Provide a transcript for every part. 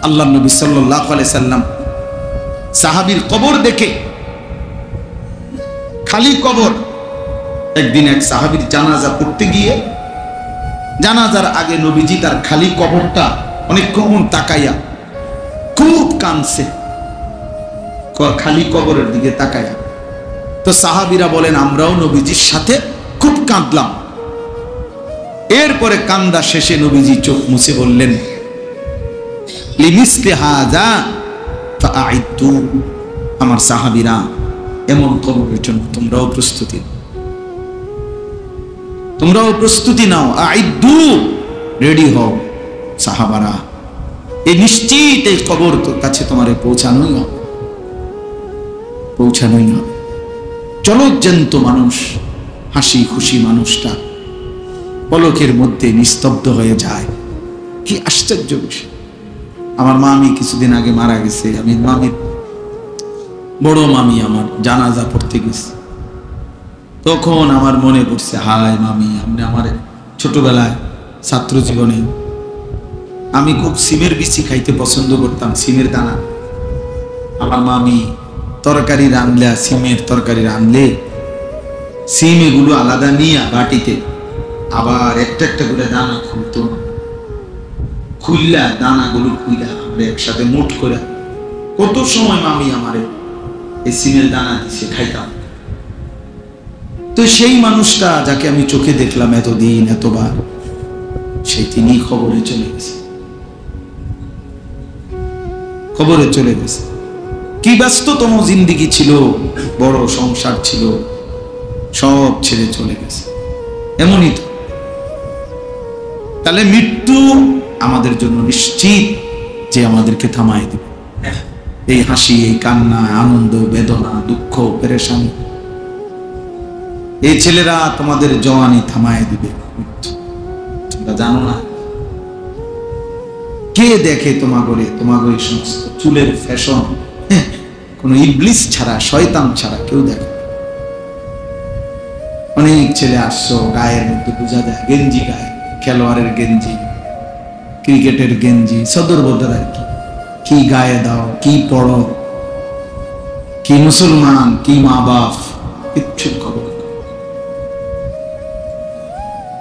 আল্লাহ নবী সাল্লাল্লাহু আলাইহি সাল্লাম সাহাবীর কবর দেখে, খালি কবর, একদিন এক সাহাবীর জানাজা পড়তে গিয়ে জানাজার আগে নবীজি তার খালি কবরটা অনেকক্ষণ তাকাইয়া খুব কাঁদছে, খালি কবরের দিকে তাকাইয়া। তো সাহাবীরা বলেন আমরাও নবীজির সাথে খুব কাঁদলাম। এরপরে কান্দা শেষে নবীজি চোখ মুছে বললেন, লিমিসলি হাযা ফাআইদু, আমার সাহাবীরা এমন কবরের জন্য তোমরাও প্রস্তুতি নাও, আইদু, রেডি হও সাহাবারা, এই নিশ্চিত এই কবর তোর কাছে তোমারে পৌঁছানোই হবে। জলজ্জান্ত মানুষ, হাসি খুশি মানুষটা পলকের মধ্যে নিস্তব্ধ হয়ে যায়। কি আশ্চর্য বিষয়। আমার মামি কিছুদিন আগে মারা গেছে। আমি মামির বড় মামি আমার জানাজা পড়তে গেছি, তখন আমার মনে পড়ছে, হায় মামি, আপনি আমার ছোটবেলায় ছাত্র জীবনে আমি খুব সিমের বিচি খাইতে পছন্দ করতাম, সিমের দানা। আমার মামি তরকারি রাঁধলে, সিমের তরকারি রাঁধলে সিম এগুলো আলাদা নিয়ে বাটিতে আবার একটা একটা করে দানা খুলতো, খুললা দানাগুলো খুইলা আমরা একসাথে মুঠ করে কত সময় মামি আমারে এই সিমের দানা দিছে, খাইতাম। তো সেই মানুষটা যাকে আমি চোখে দেখলাম এতদিন এতবার, সেই তিনি কবরে চলে গেছে। কি ব্যস্ততম জিন্দেগি ছিল, বড় সংসার ছিল, সব ছেড়ে চলে গেছে। এমনই তো। তাহলে মৃত্যু আমাদের জন্য নিশ্চিত যে আমাদেরকে থামায় দিবে। এই হাসি, এই কান্না, আনন্দ, বেদনা, দুঃখ, পেরেশানি, এই ছেলেরা তোমাদের জওয়ানি থামায় দিবে। তোমরা জানো না কে দেখে তোমাগরে সমস্ত চুলের ফ্যাশন, কোন ইবলিস ছাড়া, শয়তান ছাড়া কেউ দেখে। অনেক ছেলে আসছো, গায়ের মধ্যে বোঝা যায় গেঞ্জি গায়ে, খেলোয়াড়ের গেঞ্জি, ক্রিকেটের গেঞ্জি, সদর বদর আর কি গায়ে দাও, কি পড়ো, কি মুসলমান, কি মা বাপ, কিচ্ছু খবর।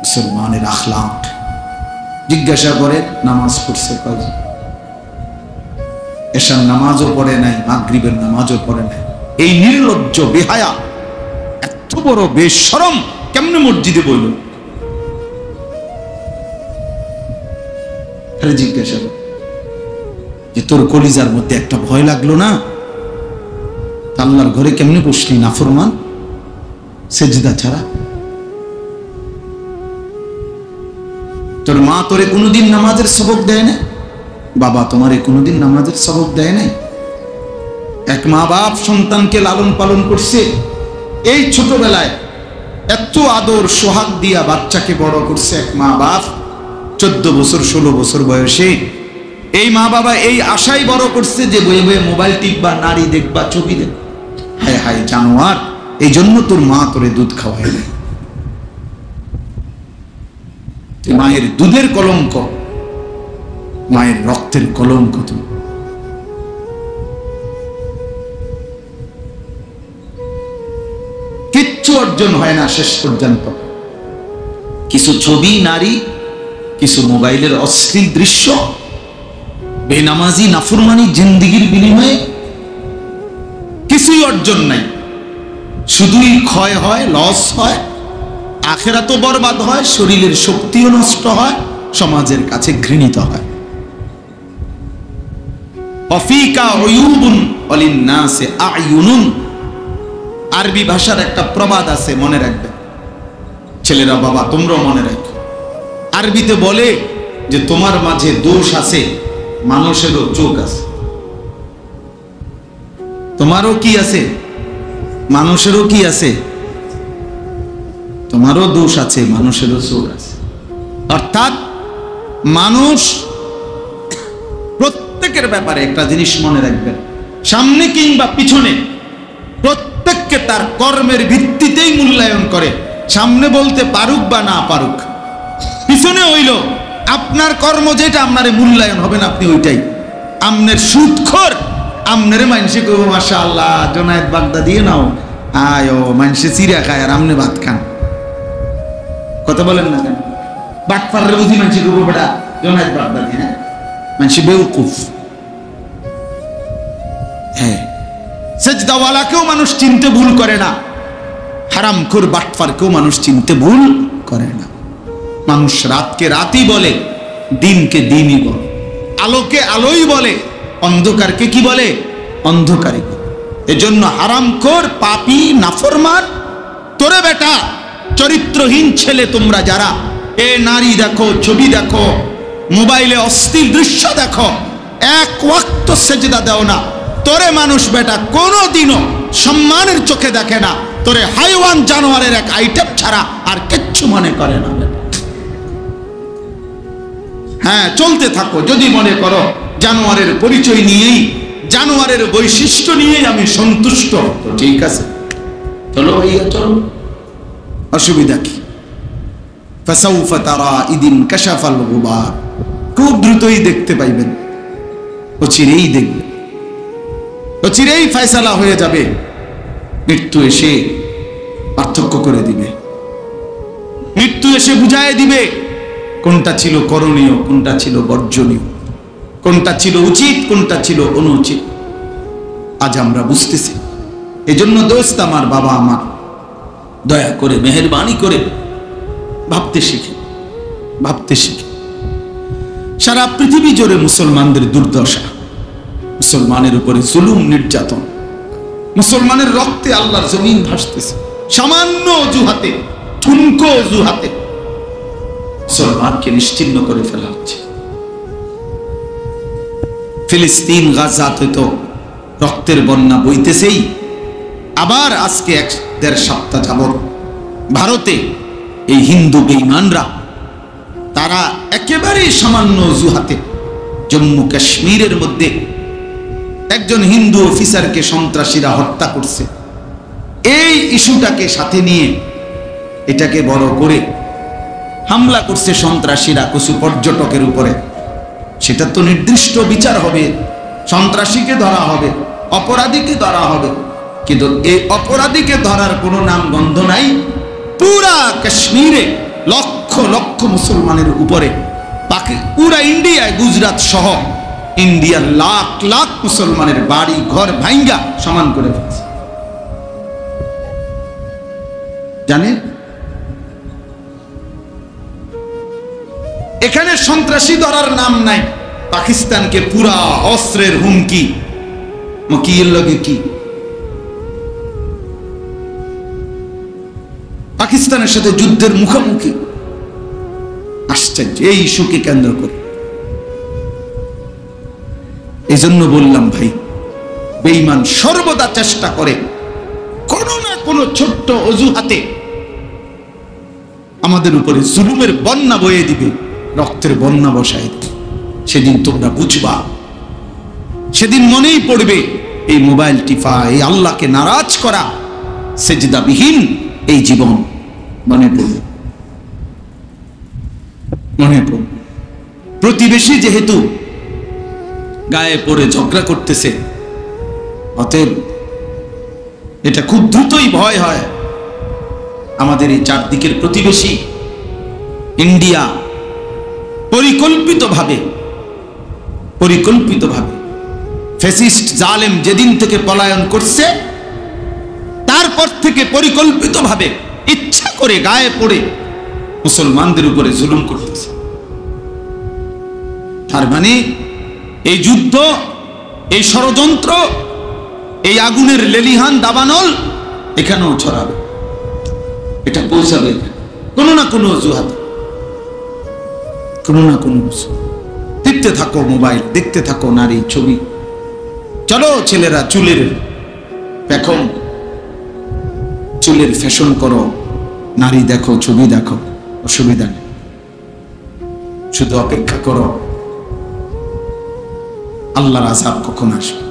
মুসলমানের আখলাক জিজ্ঞাসা করে, নামাজ পড়ছে কয়জন? এশার নামাজও পড়ে নাই, মাগরিবের নামাজও পড়ে নাই। এই নির্লজ্জ বেহায়া, এত বড় বেশরম কেমনে মসজিদে বইল? জিজ্ঞাসা করে যে তোর কলিজার মধ্যে একটা ভয় লাগলো না? আল্লাহর ঘরে কেমনে বসলি নাফরমান, সেজদা ছাড়া? তোর মা তোরে কোনোদিন নামাজের সবক দেয় না? বাবা তোমারে কোনোদিন নামাজের সবক দেয় নাই? এক মা বাপ সন্তানকে লালন পালন করছে, এই ছোটবেলায় এত আদর সোহাগ দিয়া বাচ্চাকে বড় করছে এক মা বাপ। 14 বছর 16 বছর বয়সে এই মা বাবা এই আশাই বড় করছে যে বয়ে বয়ে মোবাইল টিপবা, নারী দেখবা, ছবি দেখবা। হায় হায় জানোয়ার, এই জন্য তোর মা তোরে দুধ খাওয়ায় না। মায়ের দুধের কলঙ্ক, মায়ের রক্তের কলঙ্ক। তুমি কিচ্ছু অর্জন হয় না শেষ পর্যন্ত। কিছু ছবি, নারী, কিছু মোবাইলের অশ্লীল দৃশ্য, বেনামাজি নাফরমানি জিন্দেগির বিনিময়ে কিছুই অর্জন নাই। শুধুই ক্ষয় হয়, লস হয়, আখিরাতও বরবাদ হয়, শরীরের শক্তিও নষ্ট হয়, সমাজের কাছে ঘৃণিত হয়। অফিকা উয়ুবুন ওয়ালিন্নাসি আয়ুনুন, আরবি ভাষার একটা প্রবাদ আছে, মনে রাখবে ছেলেরা, বাবা তোমরাও মনে রাখো। আরবিতে বলে যে তোমার মাঝে দোষ আছে, মানুষেরও চোখ আছে। তোমারও কি আছে? মানুষেরও কি আছে? তোমারও দোষ আছে, মানুষেরও চোখ আছে। অর্থাৎ মানুষ প্রত্যেকের ব্যাপারে একটা জিনিস মনে রাখবেন, সামনে কিংবা পিছনে প্রত্যেককে তার কর্মের ভিত্তিতেই মূল্যায়ন করে। সামনে বলতে পারুক বা না পারুক, পিছনে হইল আপনার কর্ম যেটা আপনার মূল্যায়ন হবে না, আপনি ওইটাই। আমনের সুদখোর আমনের মানুষে কইব মাশাআল্লাহ জোনায়েদ বাগদাদি নাও আয়ো মানুষে চিরা খায় আর আমনে ভাত খান। কথা বলেন না কেন? বাটপারের বুঝি মানুষে কইব বেটা জোনায়েদ বাগদাদি না, মানুষে বেউকুফ। হ্যাঁ, সেজদাওয়ালাকেও মানুষ চিনতে ভুল করে না, হারামখোর বাটপারকেও মানুষ চিনতে ভুল করে না। মানুষ রাতকে রাতই বলে, দিনকে দিনই বলে, আলোকে আলোই বলে, অন্ধকারকে কি বলে? অন্ধকারই বলে। এজন্য হারামখোর পাপী নাফরমান তোরে বেটা চরিত্রহীন ছেলে তোমরা যারা এ নারী দেখো, ছবি দেখো, মোবাইলে অশ্লীল দৃশ্য দেখো, এক ওয়াক্ত সেজদা দাও না, তোরে মানুষ বেটা কোনোদিনও সম্মানের চোখে দেখে না, তোরে হাইওয়ান জানোয়ারের এক আইটেম ছাড়া আর কিচ্ছু মনে করে না। হ্যাঁ, চলতে থাকো, যদি মনে করো জানোয়ারের পরিচয় নিয়েই, জানোয়ারের বৈশিষ্ট্য নিয়েই আমি সন্তুষ্ট, তো ঠিক আছে, চলো ভাইয়া চলো, অসুবিধা কি? ফাসাউফা তারা ইদিন কাশাফাল গুবার, খুব দ্রুতই দেখতে পাইবেন, অচিরেই দেখবে, অচিরেই ফয়সালা হয়ে যাবে। মৃত্যু এসে পার্থক্য করে দিবে, মৃত্যু এসে বুঝায় দিবে কোনটা ছিল করণীয়, কোনটা ছিল বর্জনীয়, কোনটা ছিল উচিত, কোনটা ছিল অনুচিত। আজ আমরা বুঝতেছি। এজন্য দোস্ত আমার, বাবা আমার, দয়া করে মেহেরবানি করে ভাবতে শিখে, ভাবতে শিখে। সারা পৃথিবী জুড়ে মুসলমানদের দুর্দশা, মুসলমানের উপরে জুলুম নির্যাতন, মুসলমানের রক্তে আল্লাহর জমিন ভাসতেছে। সামান্য অজুহাতে, ঠুনকো অজুহাতে মুসলমানকে নিশ্চিহ্ন করে ফেলা হচ্ছে। ফিলিস্তিন গাজাতে তো রক্তের বন্যা বইতেছেই, আবার আজকে 1-1.5 সপ্তাহ যাবত ভারতে এই হিন্দু বেঈমানরা তারা একেবারেই সামান্য অজুহাতে জম্মু কাশ্মীরের মধ্যে একজন হিন্দু অফিসারকে সন্ত্রাসীরা হত্যা করছে। এই ইস্যুটাকে সাথে নিয়ে এটাকে বড় করে হামলা করছে সন্ত্রাসীরা কিছু পর্যটকের উপরে। সেটা তো নির্দিষ্ট বিচার হবে, সন্ত্রাসীকে ধরা হবে, অপরাধীকে ধরা হবে, কিন্তু এই অপরাধীকে ধরার কোনো নাম গন্ধ নাই। পুরা কাশ্মীরে লক্ষ লক্ষ মুসলমানের উপরে, বাকি পুরা ইন্ডিয়ায়, গুজরাট সহ ইন্ডিয়ার লাখ লাখ মুসলমানের বাড়ি ঘর ভাঙ্গা সমান করে ফেলছে। জানেন, এখানে সন্ত্রাসী ধরার নাম নাই। পাকিস্তানকে পুরা অস্ত্রের হুমকি, মকিয়ের লগে কি পাকিস্তানের সাথে যুদ্ধের মুখোমুখি। আশ্চর্য, এই ইস্যুকে কেন্দ্র করে। এই জন্য বললাম ভাই, বেঈমান সর্বদা চেষ্টা করে কোনো না কোনো ছোট্ট অজুহাতে আমাদের উপরে জুলুমের বন্যা বয়ে দিবে, রক্তের বন্যা বসায় দিবে। সেদিন তোমরা বুঝবা, সেদিন মনেই পড়বে এই মোবাইল টিপা, এই আল্লাহকে নারাজ করা, সেজদাবিহীন এই জীবন মনে পড়বে, মনে পড়বে। প্রতিবেশী যেহেতু গায়ে পড়ে ঝগড়া করতেছে, অতএব এটা খুব দ্রুতই ভয় হয় আমাদের এই চারদিকের প্রতিবেশী ইন্ডিয়া পরিকল্পিতভাবে ফ্যাসিস্ট জালেম যেদিন থেকে পলায়ন করছে, তারপর থেকে পরিকল্পিতভাবে ইচ্ছা করে গায়ে পড়ে মুসলমানদের উপরে জুলুম করতেছে। তার মানে এই যুদ্ধ, এই ষড়যন্ত্র, এই আগুনের লেলিহান দাবানল এখানেও ছড়াবে, এটা পৌঁছাবে কোনো না কোনো অজুহাত, কোনো না কোনো। দেখতে থাকো মোবাইল, দেখতে থাকো নারী ছবি। চলো ছেলেরা চুলের পেখম, চুলের ফ্যাশন করো, নারী দেখো, ছবি দেখো, অসুবিধা নেই। শুধু অপেক্ষা করো আল্লাহর আযাব কখন আসবে,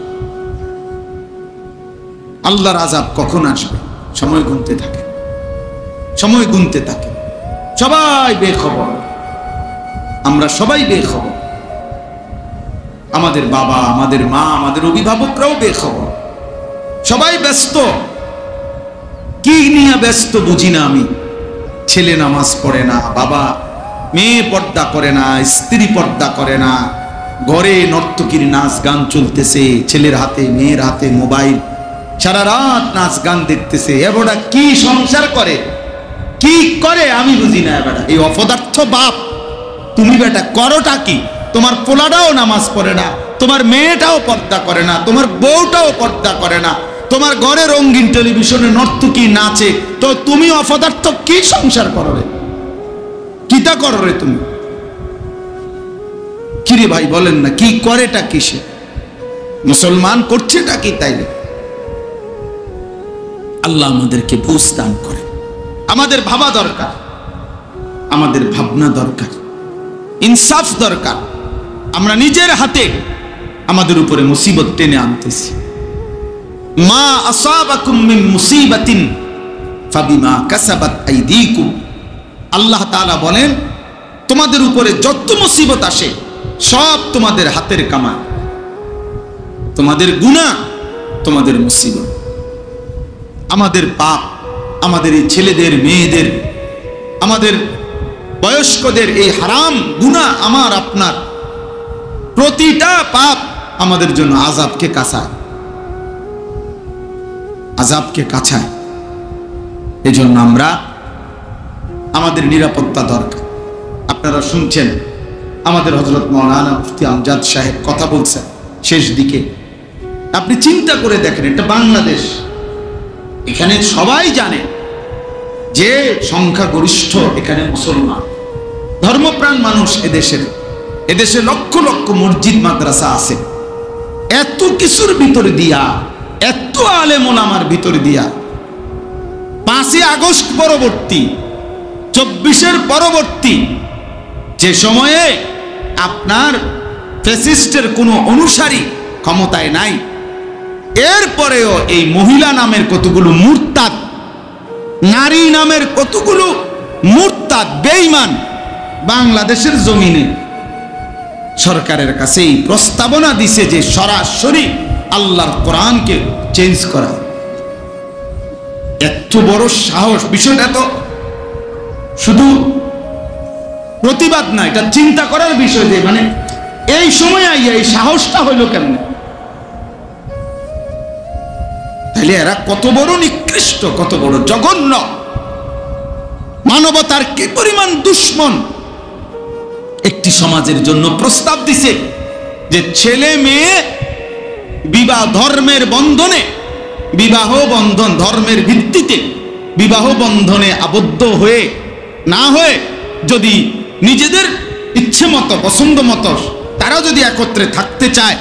আল্লাহর আযাব কখন আসবে। সময় গুনতে থাকে, সময় গুনতে থাকে। সবাই বেখবর, আমরা সবাই বেখবর। আমাদের বাবা, আমাদের মা, আমাদের অভিভাবকরাও বেখবর, সবাই ব্যস্ত। কি নিয়ে ব্যস্ত বুঝি না আমি। ছেলে নামাজ পড়ে না, বাবা মেয়ে পর্দা করে না, স্ত্রী পর্দা করে না, ঘরে নর্তকীর নাচ গান চলতেছে, ছেলের হাতে মেয়ের হাতে মোবাইল, সারা রাত নাচ গান দেখতেছে। এবারে কি সংসার করে, কি করে আমি বুঝি না। এবারে এই অপদার্থ বাপ, তুমি বেটা করোটা কি? তোমার পোলাটাও নামাজ পড়ে না, তোমার মেয়েটাও পর্দা করে না, তোমার বউটাও পর্দা করে না, তোমার ঘরে রঙিন টেলিভিশনে নর্তকী নাচে, তো তুমি অপদার্থ কি সংসার করো রে? কিতা করো রে তুমি? কিরে ভাই বলেন না, কি করেটা কিসে? মুসলমান করছেটা কি? তাইলে আল্লাহ আমাদেরকে বুঝ দান করে। আমাদের ভাবা দরকার, আমাদের ভাবনা দরকার, ইনসাফ দরকার। আমরা নিজের হাতে আমাদের উপরে মুসিবত টেনে আনতেছি। মা আসাবাকুম মিন মুসিবাতিন ফাবিমা কাসাবাত আইদিকুম। আল্লাহ তাআলা বলেন, তোমাদের উপরে যত মুসিবত আসে সব তোমাদের হাতের কামাই, তোমাদের গুনাহ, তোমাদের মুসিবত। আমাদের পাপ, আমাদের এই ছেলেদের, মেয়েদের, আমাদের বয়স্কদের এই হারাম গুনাহ, আমার আপনার প্রতিটা পাপ আমাদের জন্য আযাবকে কাছায়, আযাবকে কাছায়। এজন্য আমরা আমাদের নিরাপত্তা দরকার। আপনারা শুনছেন আমাদের হযরত মাওলানা মুফতি আমজাদ সাহেব কথা বলছেন শেষ দিকে। আপনি চিন্তা করে দেখেন, এটা বাংলাদেশ, এখানে সবাই জানে যে সংখ্যাগরিষ্ঠ এখানে মুসলমান, ধর্মপ্রাণ মানুষ এদেশে লক্ষ লক্ষ মসজিদ মাদ্রাসা আছে। এত কিছুর ভিতরে দিয়া, এত আলেম ওলামার ভিতরে দিয়া 5ই আগস্ট পরবর্তী, 24-এর পরবর্তী যে সময়ে আপনার ফ্যাসিস্টের কোনো অনুসারী ক্ষমতায় নাই, এরপরেও এই মহিলা নামের কতগুলো মুরতাদ, নারী নামের কতগুলো মুরতাদ বেঈমান বাংলাদেশের জমিনে সরকারের কাছে এই প্রস্তাবনা দিছে যে সরাসরি আল্লাহর কোরআনকে চেঞ্জ করা। এত বড় সাহস! বিষয়টা তো শুধু প্রতিবাদ না, এটা চিন্তা করার বিষয় যে মানে এই সময় আইয়া এই সাহসটা হইল কেন? তাহলে এরা কত বড় নিকৃষ্ট, কত বড় জঘন্য, মানবতার কি পরিমাণ দুশ্মন। একটি সমাজের জন্য প্রস্তাব দিছে যে ছেলে মেয়ে বিবাহ ধর্মের বন্ধনে, বিবাহ বন্ধন ধর্মের ভিত্তিতে বিবাহ বন্ধনে আবদ্ধ হয়ে না হয়ে যদি নিজেদের ইচ্ছে মতো, পছন্দ মতো তারা যদি একত্রে থাকতে চায়,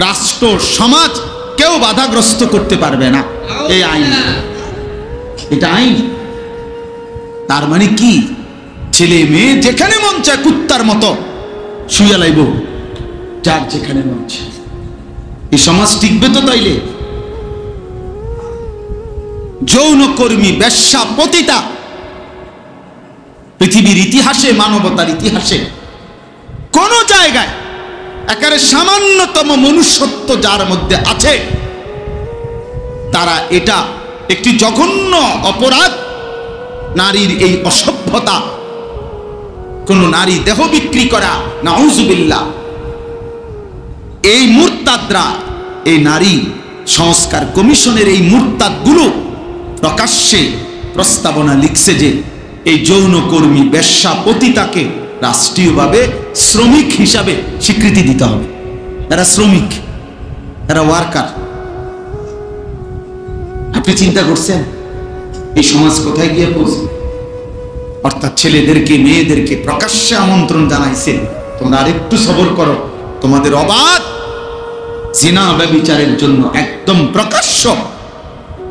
রাষ্ট্র সমাজ কেউ বাধাগ্রস্ত করতে পারবে না। এই আইন, এটা আইন। তার মানে কি? ছেলে মেয়ে যেখানে মন চায় কুত্তার মতো শুয়ে লাইব, যার যেখানে মন চায়। এই সমাজ টিকবে তো? তাইলে যৌনকর্মী, বেশ্যা, পতিতা পৃথিবীর ইতিহাসে, মানবতার ইতিহাসে কোন জায়গায় একেবারে সামান্যতম মনুষ্যত্ব যার মধ্যে আছে, তারা এটা একটি জঘন্য অপরাধ, নারীর এই অসভ্যতা, কোন নারী দেহ বিক্রি করা, নাউজুবিল্লাহ। এই মুরতাদরা, এই নারী সংস্কার কমিশনের এই মুরতাদগুলো প্রকাশ্যে প্রস্তাবনা লিখছে যে এই যৌনকর্মী, বেশ্যা, পতিতাকে রাষ্ট্রীয়ভাবে শ্রমিক হিসাবে স্বীকৃতি দিতে হবে। এরা শ্রমিক, এরা ওয়ার্কার। আপনি চিন্তা করছেন এই সমাজ কোথায় গিয়ে পৌঁছে? অর্থাৎ ছেলেদেরকে, মেয়েদেরকে প্রকাশ্যে আমন্ত্রণ জানাইছে, তোমরা আরেকটু সবর করো, তোমাদের অবাধ জিনা ব্যভিচারের জন্য একদম প্রকাশ্য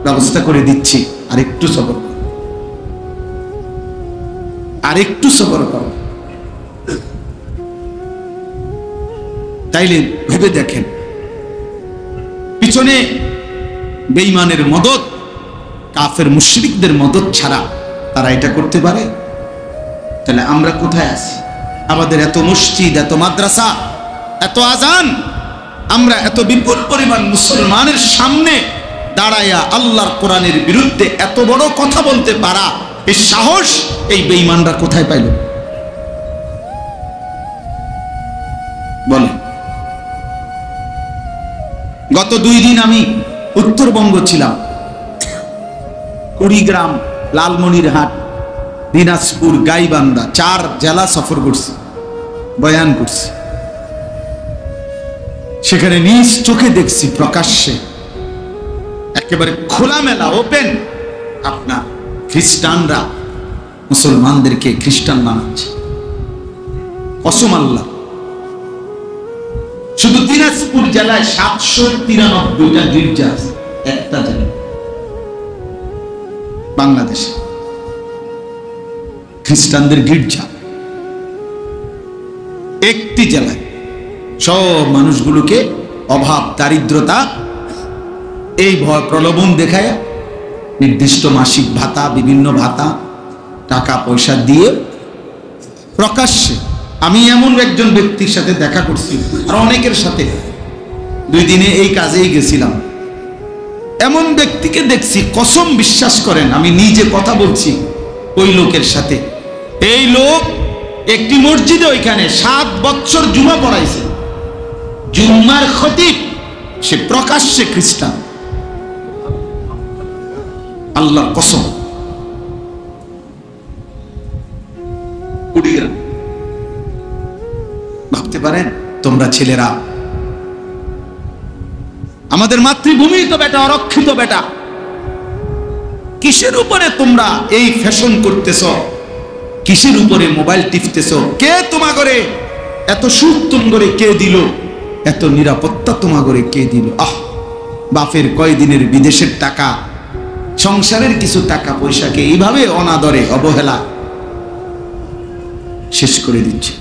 ব্যবস্থা করে দিচ্ছি, আরেকটু সবর করো, আরেকটু সবর করো। তাইলে ভেবে দেখেন, পিছনে বেঈমানের মদদ, কাফের মুশরিকদের মদদ ছাড়া তারা এটা করতে পারে? তাহলে আমরা কোথায় আছি? আমাদের এত মসজিদ, এত মাদ্রাসা, এত আজান, আমরা এত বিপুল পরিমাণ মুসলমানের সামনে দাঁড়াইয়া আল্লাহর কোরআনের বিরুদ্ধে এত বড় কথা বলতে পারা, এই সাহস এই বেঈমানরা কোথায় পাইল? বলে গত 2 দিন আমি উত্তরবঙ্গ ছিলাম, কুড়িগ্রাম, লালমনিরহাট, দিনাজপুর, গাইবান্ধা, 4 জেলা সফর করছি, বয়ান করছি। সেখানে নিজ চোখে দেখছি প্রকাশ্যে একেবারে খোলামেলা ওপেন আপনার খ্রিস্টানরা মুসলমানদেরকে খ্রিস্টান বানাচ্ছে। কসম আল্লাহ, শুধু দিনাজপুর জেলায় 793টা গির্জা আছে, একটা জেলা বাংলাদেশে খ্রিস্টানদের গির্জা, একটি জেলায়। সব মানুষগুলোকে অভাব, দারিদ্রতা, এই ভয় প্রলোভন দেখায় নির্দিষ্ট মাসিক ভাতা, বিভিন্ন ভাতা, টাকা পয়সা দিয়ে প্রকাশ্যে। আমি এমন একজন ব্যক্তির সাথে দেখা করছি, আর অনেকের সাথে 2 দিনে এই কাজেই গেছিলাম। এমন ব্যক্তিকে দেখছি, কসম বিশ্বাস করেন, আমি নিজে কথা বলছি ওই লোকের সাথে। এই লোক একটি মসজিদে ওইখানে 7 বছর জুমা পড়াইছে, জুম্মার খতিব, সে প্রকাশ্যে খ্রিস্টান। আল্লাহর কসম। কুড়িগ্রাম, ভাবতে পারেন তোমরা ছেলেরা, আমাদের মাতৃভূমি তো বেটা, অরক্ষিত বেটা, কিসের উপরে তোমরা এই ফ্যাশন করতেছ? কিসের উপরে মোবাইল টিপতেছ? কে তোমা করে এত সুখ তুম করে কে দিল? এত নিরাপত্তা তোমা করে কে দিল? বাপের কয়দিনের বিদেশের টাকা, সংসারের কিছু টাকা পয়সাকে এইভাবে অনাদরে, অবহেলা শেষ করে দিচ্ছে।